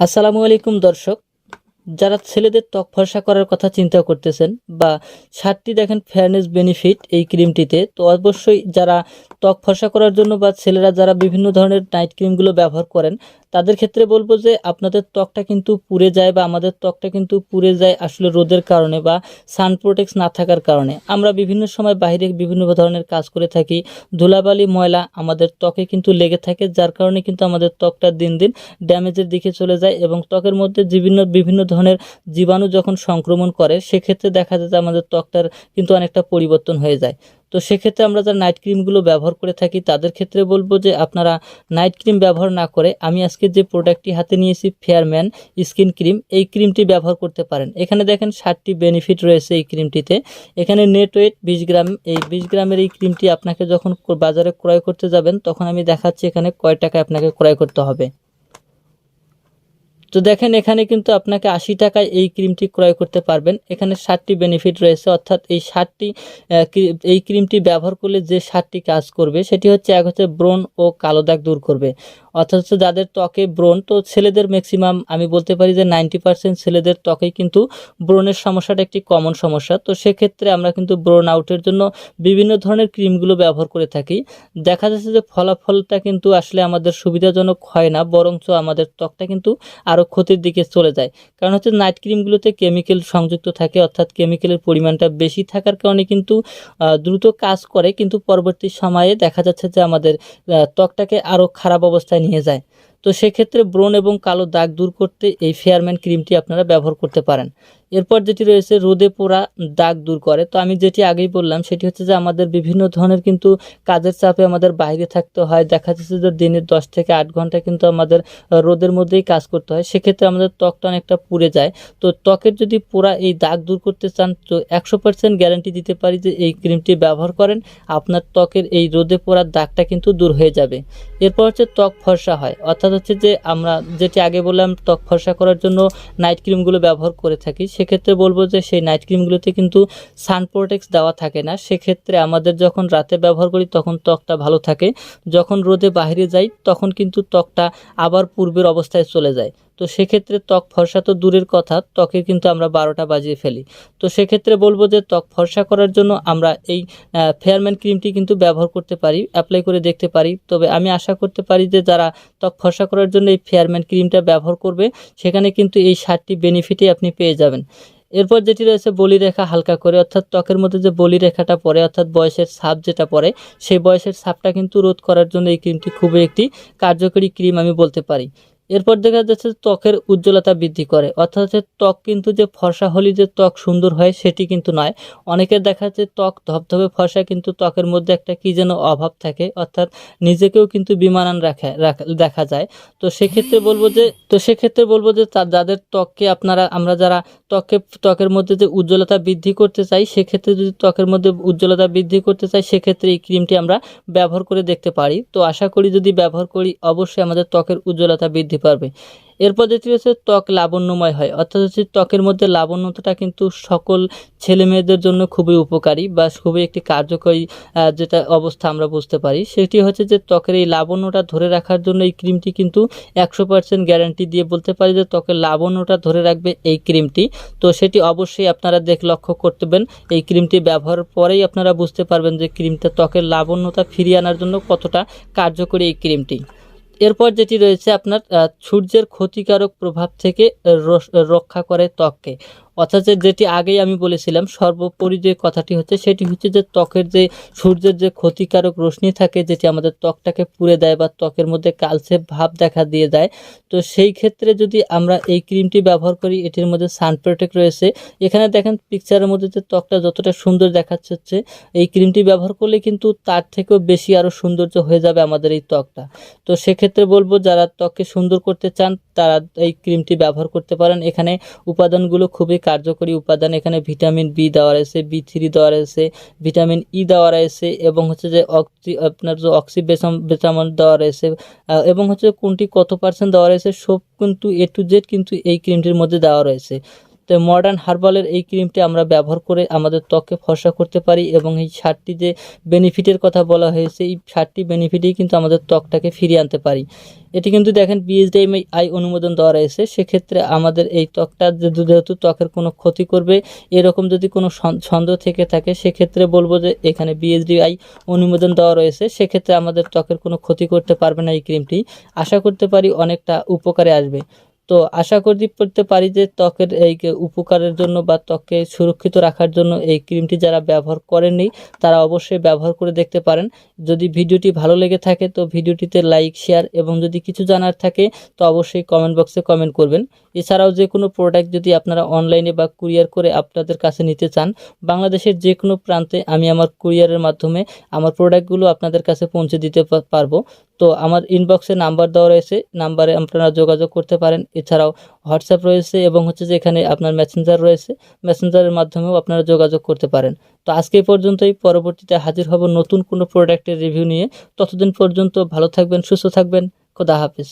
আসসালামু আলাইকুম দর্শক, যারা ছেলেদের ত্বক ফর্সা করার কথা চিন্তা করতেছেন বা সারটি দেখেন ফেয়ারনেস বেনিফিট এই ক্রিমটিতে, তো অবশ্যই যারা ত্বক ফর্সা করার জন্য বা ছেলেরা যারা বিভিন্ন ধরনের নাইট ক্রিমগুলো ব্যবহার করেন তাদের ক্ষেত্রে বলবো যে আপনাদের ত্বকটা কিন্তু পুড়ে যায় বা আমাদের ত্বকটা কিন্তু পুড়ে যায় আসলে রোদের কারণে বা সান প্রোটেক্ট না থাকার কারণে। আমরা বিভিন্ন সময় বাইরে বিভিন্ন ধরনের কাজ করে থাকি, ধুলাবালি ময়লা আমাদের ত্বকে কিন্তু লেগে থাকে, যার কারণে কিন্তু আমাদের ত্বকটা দিন দিন ড্যামেজের দিকে চলে যায় এবং ত্বকের মধ্যে বিভিন্ন বিভিন্ন ধরনের জীবাণু যখন সংক্রমণ করে সেক্ষেত্রে দেখা যায় যে আমাদের ত্বকটার কিন্তু অনেকটা পরিবর্তন হয়ে যায়। তো সেক্ষেত্রে আমরা যারা নাইট ক্রিমগুলো ব্যবহার করে থাকি তাদের ক্ষেত্রে বলবো যে আপনারা নাইট ক্রিম ব্যবহার না করে আমি আজকে যে প্রোডাক্টটি হাতে নিয়েছি ফেয়ারম্যান স্কিন ক্রিম, এই ক্রিমটি ব্যবহার করতে পারেন। এখানে দেখেন 7টি বেনিফিট রয়েছে এই ক্রিমটিতে। এখানে নেট ওয়েট 20 গ্রাম, এই 20 গ্রামের এই ক্রিমটি আপনাকে যখন বাজারে ক্রয় করতে যাবেন তখন আমি দেখাচ্ছি এখানে কয় টাকায় আপনাকে ক্রয় করতে হবে। তো দেখেন এখানে কিন্তু আপনাকে 80 টাকায় এই ক্রিমটি ক্রয় করতে পারবেন। এখানে 7টি বেনিফিট রয়েছে, অর্থাৎ এই 7টি এই ক্রিমটি ব্যবহার করলে যে 7টি কাজ করবে সেটি হচ্ছে, এক হচ্ছে ব্রণ ও কালো দাগ দূর করবে। অর্থাৎ হচ্ছে যাদের ত্বকে ব্রণ, তো ছেলেদের ম্যাক্সিমাম আমি বলতে পারি যে 90% ছেলেদের ত্বকেই কিন্তু ব্রণের সমস্যাটা একটি কমন সমস্যা। তো সেক্ষেত্রে আমরা কিন্তু ব্রণ আউটের জন্য বিভিন্ন ধরনের ক্রিমগুলো ব্যবহার করে থাকি। দেখা যাচ্ছে যে ফলাফলটা কিন্তু আসলে আমাদের সুবিধাজনক হয় না, বরঞ্চ আমাদের ত্বকটা কিন্তু আরও ক্ষতির দিকে চলে যায়। কারণ হচ্ছে নাইট ক্রিমগুলোতে কেমিক্যাল সংযুক্ত থাকে, অর্থাৎ কেমিক্যালের পরিমাণটা বেশি থাকার কারণে কিন্তু দ্রুত কাজ করে, কিন্তু পরবর্তী সময়ে দেখা যাচ্ছে যে আমাদের ত্বকটাকে আরও খারাপ অবস্থায় নিয়ে যায়। তো সেক্ষেত্রে ব্রণ এবং কালো দাগ দূর করতে এই ফেয়ারম্যান ক্রিমটি আপনারা ব্যবহার করতে পারেন। এরপর যেটি রয়েছে রোদে পোড়া দাগ দূর করে। তো আমি যেটি আগেই বললাম সেটি হচ্ছে যে আমাদের বিভিন্ন ধরনের কিন্তু কাজের চাপে আমাদের বাইরে থাকতে হয়, দেখা যাচ্ছে যে দিনের 10 থেকে 8 ঘন্টা কিন্তু আমাদের রোদের মধ্যেই কাজ করতে হয়, সেক্ষেত্রে আমাদের ত্বকটা অনেকটা পুড়ে যায়। তো ত্বকের যদি পোড়া এই দাগ দূর করতে চান তো 100% গ্যারান্টি দিতে পারি যে এই ক্রিমটি ব্যবহার করেন, আপনার ত্বকের এই রোদে পোড়ার দাগটা কিন্তু দূর হয়ে যাবে। এরপর হচ্ছে ত্বক ফর্সা হয়, অর্থাৎ হচ্ছে যে আমরা যেটি আগে বললাম ত্বক ফর্সা করার জন্য নাইট ক্রিমগুলো ব্যবহার করে থাকি, সেক্ষেত্রে বলবো যে সেই নাইট ক্রিমগুলোতে কিন্তু সান প্রোটেক্ট দেওয়া থাকে না। সেক্ষেত্রে আমাদের যখন রাতে ব্যবহার করি তখন ত্বকটা ভালো থাকে, যখন রোদে বাইরে যাই তখন কিন্তু ত্বকটা আবার পূর্বের অবস্থায় চলে যায়। তো সেক্ষেত্রে ত্বক ফর্সা তো দূরের কথা, ত্বকে কিন্তু আমরা 12টা বাজিয়ে ফেলি। তো সেক্ষেত্রে বলবো যে ত্বক ফর্সা করার জন্য আমরা এই ফেয়ারম্যান ক্রিমটি কিন্তু ব্যবহার করতে পারি, অ্যাপ্লাই করে দেখতে পারি। তবে আমি আশা করতে পারি যে যারা ত্বক ফর্সা করার জন্য এই ফেয়ারম্যান ক্রিমটা ব্যবহার করবে সেখানে কিন্তু এই 7টি বেনিফিটই আপনি পেয়ে যাবেন। এরপর যেটি রয়েছে বলিরেখা হালকা করে, অর্থাৎ ত্বকের মধ্যে যে বলিরেখাটা পড়ে, অর্থাৎ বয়সের ছাপ যেটা পড়ে, সেই বয়সের ছাপটা কিন্তু রোধ করার জন্য এই ক্রিমটি খুবই একটি কার্যকরী ক্রিম আমি বলতে পারি। এরপর দেখা যাচ্ছে ত্বকের উজ্জ্বলতা বৃদ্ধি করে, অর্থাৎ হচ্ছে ত্বক কিন্তু যে ফর্সা হলে যে ত্বক সুন্দর হয় সেটি কিন্তু নয়। অনেকের দেখা যাচ্ছে ত্বক ধবধবে ফর্সা কিন্তু ত্বকের মধ্যে একটা কি যেন অভাব থাকে, অর্থাৎ নিজেকেও কিন্তু বিমানান দেখা যায়। তো সেক্ষেত্রে বলবো যে যাদের ত্বককে আমরা যারা ত্বকের মধ্যে যে উজ্জ্বলতা বৃদ্ধি করতে চাই, সেক্ষেত্রে যদি ত্বকের মধ্যে উজ্জ্বলতা বৃদ্ধি করতে চাই সেক্ষেত্রে এই ক্রিমটি আমরা ব্যবহার করে দেখতে পারি। তো আশা করি যদি ব্যবহার করি অবশ্যই আমাদের ত্বকের উজ্জ্বলতা বৃদ্ধি পাবে। এরপর যেটি হচ্ছে ত্বক লাবণ্যময় হয়, অর্থাৎ হচ্ছে ত্বকের মধ্যে লাবণ্যতা কিন্তু সকল ছেলে মেয়েদের জন্য খুবই উপকারী বা খুবই একটি কার্যকরী যেটা অবস্থা আমরা বুঝতে পারি, সেটি হচ্ছে যে ত্বকের এই লাবণ্যটা ধরে রাখার জন্য এই ক্রিমটি কিন্তু 100% গ্যারান্টি দিয়ে বলতে পারি যে ত্বকের লাবণ্যটা ধরে রাখবে এই ক্রিমটি। তো সেটি অবশ্যই আপনারা লক্ষ্য করতেবেন, এই ক্রিমটি ব্যবহারের পরেই আপনারা বুঝতে পারবেন যে ক্রিমটা ত্বকের লাবণ্যতা ফিরিয়ে আনার জন্য কতটা কার্যকরী এই ক্রিমটি। এরপর যেটি রয়েছে আপনার সূর্যের ক্ষতিকারক প্রভাব থেকে রক্ষা করে ত্বককে, অর্থাৎ যেটি আগেই আমি বলেছিলাম সর্বোপরি যে কথাটি হচ্ছে সেটি হচ্ছে যে ত্বকের যে সূর্যের যে ক্ষতিকারক রশ্মি থাকে যেটি আমাদের ত্বকটাকে পুড়ে দেয় বা ত্বকের মধ্যে কালচে ভাব দেখা দিয়ে দেয়। তো সেই ক্ষেত্রে যদি আমরা এই ক্রিমটি ব্যবহার করি, এটির মধ্যে সান প্রোটেক্ট রয়েছে। এখানে দেখেন পিকচারের মধ্যে যে ত্বকটা যতটা সুন্দর দেখাচ্ছে হচ্ছে, এই ক্রিমটি ব্যবহার করলে কিন্তু তার থেকেও বেশি আরও সৌন্দর্য হয়ে যাবে আমাদের এই ত্বকটা। তো সেক্ষেত্রে বলবো যারা ত্বককে সুন্দর করতে চান তারা এই ক্রিমটি ব্যবহার করতে পারেন। এখানে উপাদানগুলো খুবই কার্যকরী উপাদান, এখানে ভিটামিন বি দেওয়া রয়েছে, বি3 দেওয়া রয়েছে, ভিটামিন ই দেওয়া রয়েছে এবং হচ্ছে যে আপনার যে ভিটামিন দেওয়া রয়েছে এবং হচ্ছে কোনটি কত পার্সেন্ট দেওয়া রয়েছে সব কিন্তু A to Z কিন্তু এই ক্রিমটির মধ্যে দেওয়া রয়েছে। তো মডার্ন হার্বালের এই ক্রিমটি আমরা ব্যবহার করে আমাদের ত্বককে ফর্সা করতে পারি এবং এই 7টি যে বেনিফিটের কথা বলা হয়েছে এই 7টি বেনিফিটেই কিন্তু আমাদের ত্বকটাকে ফিরিয়ে আনতে পারি। এটি কিন্তু দেখেন BSDMI অনুমোদন দেওয়া রয়েছে, সেক্ষেত্রে আমাদের এই ত্বকটা যেহেতু ত্বকের কোনো ক্ষতি করবে এরকম যদি কোনো সন্দেহ থেকে থাকে সেক্ষেত্রে বলবো যে এখানে BSDI অনুমোদন দেওয়া রয়েছে, সেক্ষেত্রে আমাদের ত্বকের কোনো ক্ষতি করতে পারবে না এই ক্রিমটি। আশা করতে পারি অনেকটা উপকারে আসবে। তো আশা করতে পারি যে ত্বকের এই উপকারের জন্য বা ত্বককে সুরক্ষিত রাখার জন্য এই ক্রিমটি যারা ব্যবহার করেননি তারা অবশ্যই ব্যবহার করে দেখতে পারেন। যদি ভিডিওটি ভালো লেগে থাকে তো ভিডিওটিতে লাইক, শেয়ার এবং যদি কিছু জানার থাকে তো অবশ্যই কমেন্ট বক্সে কমেন্ট করবেন। এছাড়াও যে কোনো প্রোডাক্ট যদি আপনারা অনলাইনে বা কুরিয়ার করে আপনাদের কাছে নিতে চান, বাংলাদেশের যে কোনো প্রান্তে আমি আমার কুরিয়ারের মাধ্যমে আমার প্রোডাক্টগুলো আপনাদের কাছে পৌঁছে দিতে পারবো। তো আমার ইনবক্সে নাম্বার দেওয়া রয়েছে, নাম্বারে আপনারা যোগাযোগ করতে পারেন। এছাড়াও হোয়াটসঅ্যাপ রয়েছে এবং হচ্ছে যে এখানে আপনার মেসেঞ্জার রয়েছে, মেসেঞ্জারের মাধ্যমেও আপনারা যোগাযোগ করতে পারেন। তো আজকে এই পর্যন্তই, পরবর্তীতে হাজির হব নতুন কোনো প্রোডাক্টের রিভিউ নিয়ে। ততদিন পর্যন্ত ভালো থাকবেন, সুস্থ থাকবেন, খোদা হাফেজ।